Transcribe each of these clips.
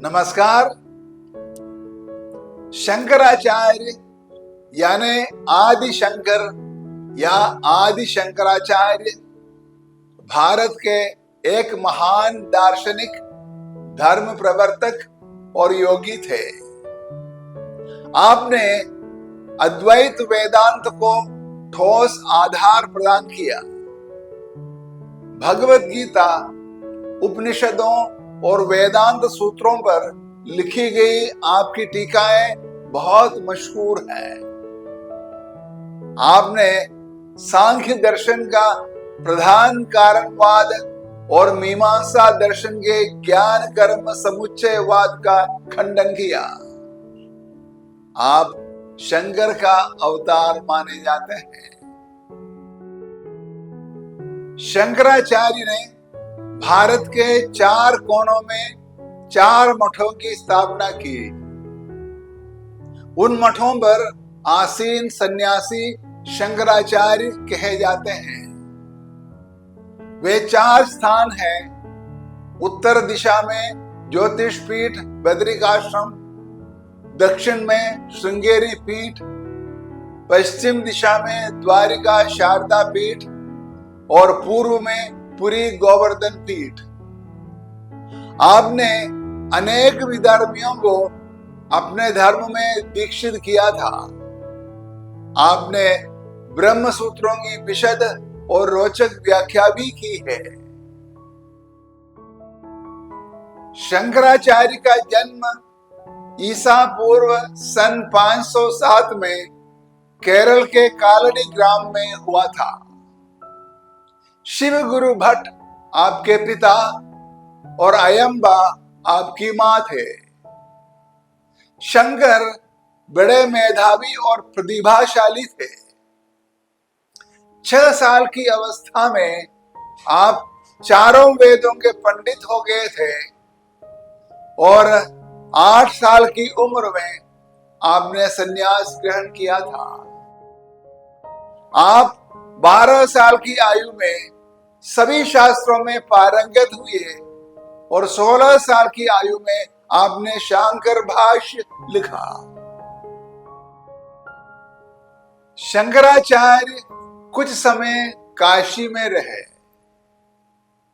नमस्कार। शंकराचार्य यानी आदि शंकर या आदि शंकराचार्य भारत के एक महान दार्शनिक, धर्म प्रवर्तक और योगी थे। आपने अद्वैत वेदांत को ठोस आधार प्रदान किया। भगवत गीता, उपनिषदों और वेदांत सूत्रों पर लिखी गई आपकी टीकाएं बहुत मशहूर हैं। आपने सांख्य दर्शन का प्रधान कारणवाद और मीमांसा दर्शन के ज्ञान कर्म समुच्चयवाद का खंडन किया। आप शंकर का अवतार माने जाते हैं। शंकराचार्य ने भारत के 4 कोनों में 4 मठों की स्थापना की। उन मठों पर आसीन सन्यासी शंकराचार्य कहे जाते हैं। वे 4 स्थान हैं: उत्तर दिशा में ज्योतिष पीठ बद्रिकाश्रम, दक्षिण में श्रृंगेरी पीठ, पश्चिम दिशा में द्वारिका शारदा पीठ और पूर्व में पुरी गोवर्धन पीठ। आपने अनेक विधर्मियों को अपने धर्म में दीक्षित किया था। आपने ब्रह्म सूत्रों की विशद और रोचक व्याख्या भी की है। शंकराचार्य का जन्म ईसा पूर्व सन 507 में केरल के कालड़ी ग्राम में हुआ था। शिव गुरु भट्ट आपके पिता और अयंबा आपकी मां थे। शंकर बड़े मेधावी और प्रतिभाशाली थे। 6 साल की अवस्था में आप चारों वेदों के पंडित हो गए थे और 8 साल की उम्र में आपने संन्यास ग्रहण किया था। आप 12 साल की आयु में सभी शास्त्रों में पारंगत हुए और 16 साल की आयु में आपने शांकर भाष्य लिखा। शंकराचार्य कुछ समय काशी में रहे।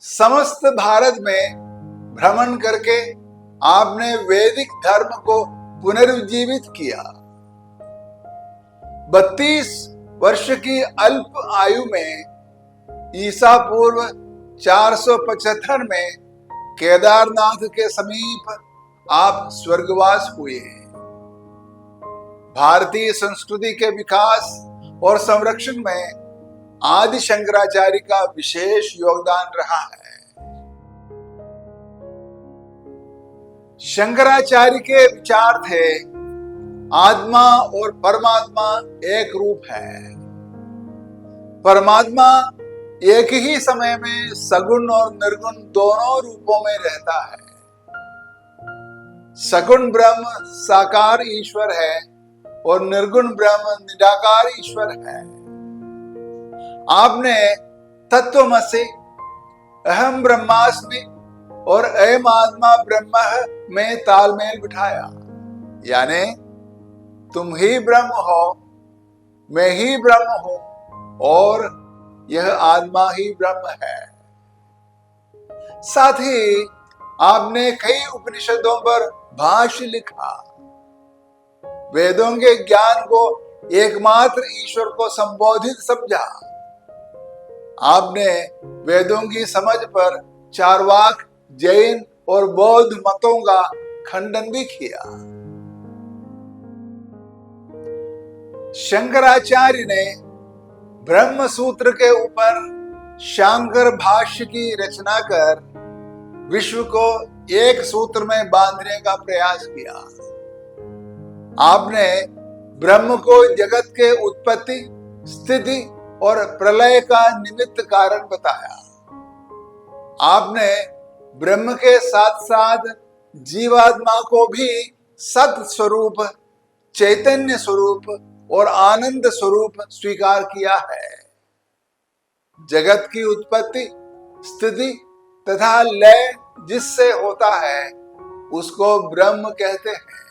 समस्त भारत में भ्रमण करके आपने वैदिक धर्म को पुनरुज्जीवित किया। 32 वर्ष की अल्प आयु में ईसा पूर्व 475 में केदारनाथ के समीप आप स्वर्गवास हुए। भारतीय संस्कृति के विकास और संरक्षण में आदि शंकराचार्य का विशेष योगदान रहा है। शंकराचार्य के विचार थे, आत्मा और परमात्मा एक रूप है। परमात्मा एक ही समय में सगुण और निर्गुण दोनों रूपों में रहता है। सगुण ब्रह्म साकार ईश्वर है और निर्गुण ब्रह्म निराकार ईश्वर है। आपने तत्वमसि, अहम ब्रह्मास्मि और अयम आत्मा ब्रह्म में तालमेल बिठाया, यानी तुम ही ब्रह्म हो, मैं ही ब्रह्म हूं और यह आत्मा ही ब्रह्म है। साथ ही आपने कई उपनिषदों पर भाष्य लिखा। वेदों के ज्ञान को एकमात्र ईश्वर को संबोधित समझा। आपने वेदों की समझ पर चार्वाक, जैन और बौद्ध मतों का खंडन भी किया। शंकराचार्य ने ब्रह्म सूत्र के ऊपर शांकर भाष्य की रचना कर विश्व को एक सूत्र में बांधने का प्रयास किया। आपने ब्रह्म को जगत के उत्पत्ति, स्थिति और प्रलय का निमित्त कारण बताया। आपने ब्रह्म के साथ साथ जीवात्मा को भी सत स्वरूप, चैतन्य स्वरूप और आनंद स्वरूप स्वीकार किया है। जगत की उत्पत्ति, स्थिति तथा लय जिससे होता है उसको ब्रह्म कहते हैं।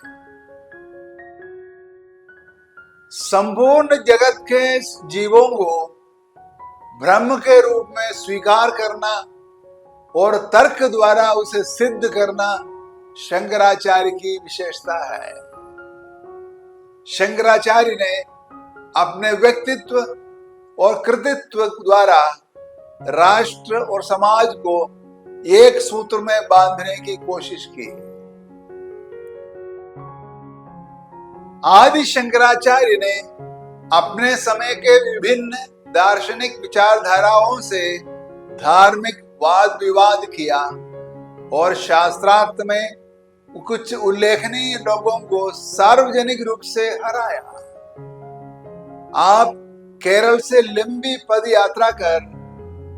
संपूर्ण जगत के जीवों को ब्रह्म के रूप में स्वीकार करना और तर्क द्वारा उसे सिद्ध करना शंकराचार्य की विशेषता है। शंकराचार्य ने अपने व्यक्तित्व और कृतित्व द्वारा राष्ट्र और समाज को एक सूत्र में बांधने की कोशिश की। आदि शंकराचार्य ने अपने समय के विभिन्न दार्शनिक विचारधाराओं से धार्मिक वाद विवाद किया और शास्त्रार्थ में कुछ उल्लेखनीय लोगों को सार्वजनिक रूप से हराया। आप केरल से लंबी पद यात्रा कर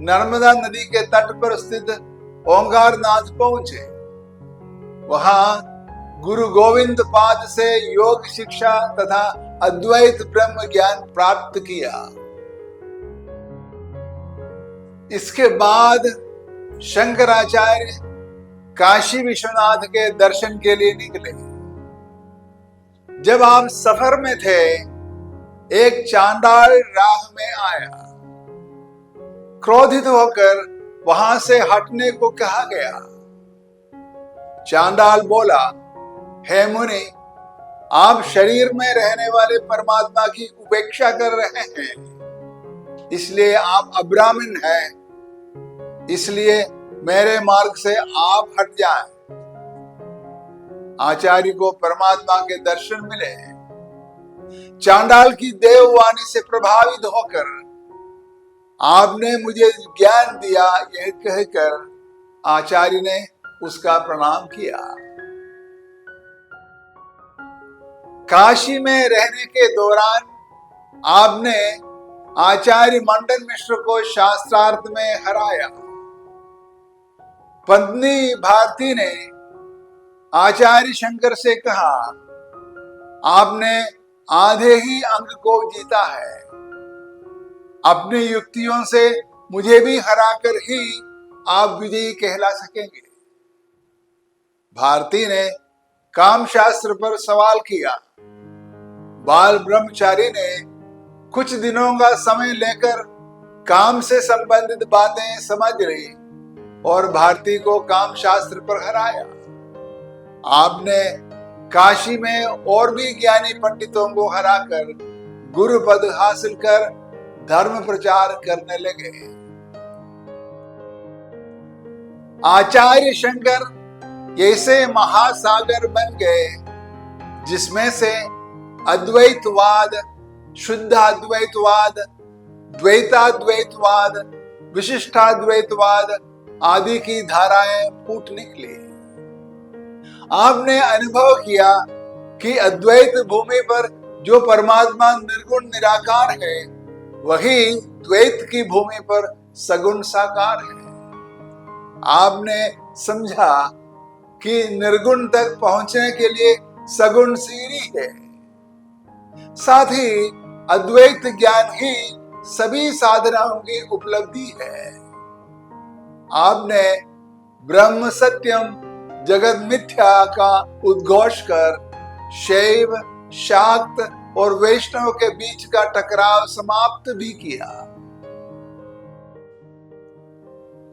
नर्मदा नदी के तट पर स्थित ओंकारनाथ पहुंचे। वहां गुरु गोविंद पाद से योग शिक्षा तथा अद्वैत ब्रह्म ज्ञान प्राप्त किया। इसके बाद शंकराचार्य काशी विश्वनाथ के दर्शन के लिए निकले। जब आप सफर में थे, एक चांडाल राह में आया। क्रोधित होकर वहां से हटने को कहा गया। चांडाल बोला, हे मुनि, आप शरीर में रहने वाले परमात्मा की उपेक्षा कर रहे हैं, इसलिए आप अब्राह्मण हैं, इसलिए मेरे मार्ग से आप हट जाएं। आचार्य को परमात्मा के दर्शन मिले। चांडाल की देववाणी से प्रभावित होकर आपने मुझे ज्ञान दिया, यह कहकर आचार्य ने उसका प्रणाम किया। काशी में रहने के दौरान आपने आचार्य मंडन मिश्र को शास्त्रार्थ में हराया। पत्नी भारती ने आचार्य शंकर से कहा, आपने आधे ही अंग को जीता है, अपनी युक्तियों से मुझे भी हराकर ही आप विजयी कहला सकेंगे। भारती ने काम शास्त्र पर सवाल किया। बाल ब्रह्मचारी ने कुछ दिनों का समय लेकर काम से संबंधित बातें समझ ली और भारती को काम शास्त्र पर हराया। आपने काशी में और भी ज्ञानी पंडितों को हराकर गुरु पद हासिल कर धर्म प्रचार करने लगे। आचार्य शंकर ऐसे महासागर बन गए जिसमें से अद्वैतवाद, शुद्धाद्वैतवाद, द्वैताद्वैतवाद, विशिष्टाद्वैतवाद आदि की धाराएं फूट निकली। आपने अनुभव किया कि अद्वैत भूमि पर जो परमात्मा निर्गुण निराकार है, वही द्वैत की भूमि पर सगुण साकार है। आपने समझा कि निर्गुण तक पहुंचने के लिए सगुण सीढ़ी है, साथ ही अद्वैत ज्ञान ही सभी साधनाओं की उपलब्धि है। आपने ब्रह्म सत्यम जगत मिथ्या का उद्घोष कर शैव, शाक्त और वैष्णव के बीच का टकराव समाप्त भी किया।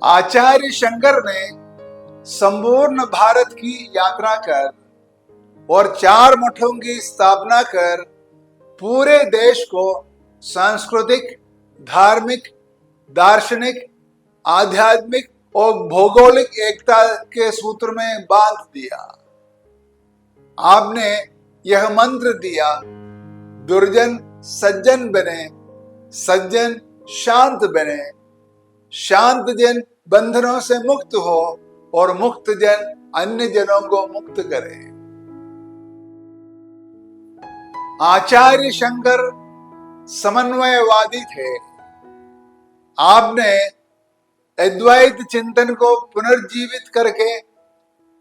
आचार्य शंकर ने संपूर्ण भारत की यात्रा कर और 4 मठों की स्थापना कर पूरे देश को सांस्कृतिक, धार्मिक, दार्शनिक, आध्यात्मिक और भौगोलिक एकता के सूत्र में बांध दिया। आपने यह मंत्र दिया, दुर्जन सज्जन बने, सज्जन शांत बने, शांत जन बंधनों से मुक्त हो और मुक्त जन अन्य जनों को मुक्त करे। आचार्य शंकर समन्वयवादी थे। आपने अद्वैत चिंतन को पुनर्जीवित करके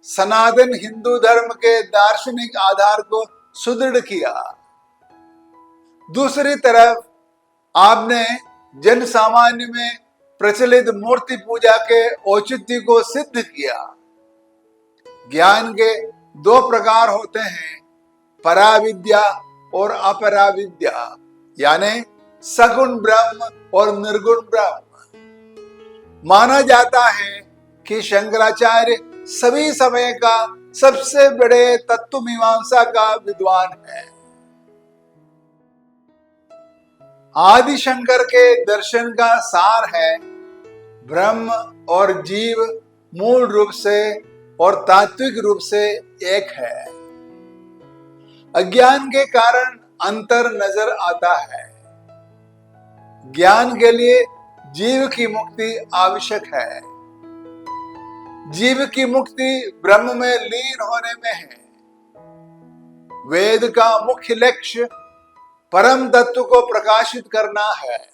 सनातन हिंदू धर्म के दार्शनिक आधार को सुदृढ़ किया। दूसरी तरफ आपने जन सामान्य में प्रचलित मूर्ति पूजा के औचित्य को सिद्ध किया। ज्ञान के दो प्रकार होते हैं, पराविद्या और अपराविद्या, यानी सगुण ब्रह्म और निर्गुण ब्रह्म। माना जाता है कि शंकराचार्य सभी समय का सबसे बड़े तत्व मीमांसा का विद्वान है। आदि शंकर के दर्शन का सार है, ब्रह्म और जीव मूल रूप से और तात्विक रूप से एक है। अज्ञान के कारण अंतर नजर आता है। ज्ञान के लिए जीव की मुक्ति आवश्यक है। जीव की मुक्ति ब्रह्म में लीन होने में है। वेद का मुख्य लक्ष्य परम तत्व को प्रकाशित करना है।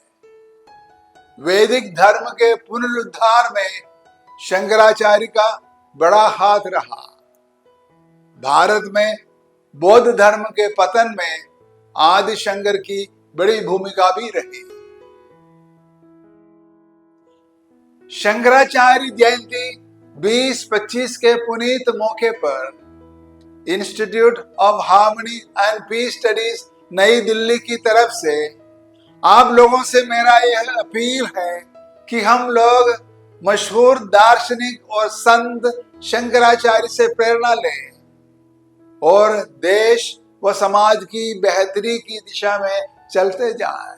वैदिक धर्म के पुनरुद्धार में शंकराचार्य का बड़ा हाथ रहा। भारत में बौद्ध धर्म के पतन में आदि शंकर की बड़ी भूमिका भी रही। शंकराचार्य जयंती 20-25 के पुनीत मौके पर institute of harmony and peace studies New Delhi की तरफ से आप लोगों से मेरा यह अपील है कि हम लोग मशहूर दार्शनिक और संत शंकराचार्य से प्रेरणा लें और देश व समाज की बेहतरी की दिशा में चलते जाएं।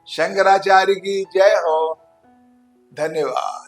शंकराचार्य की जय हो। धन्यवाद।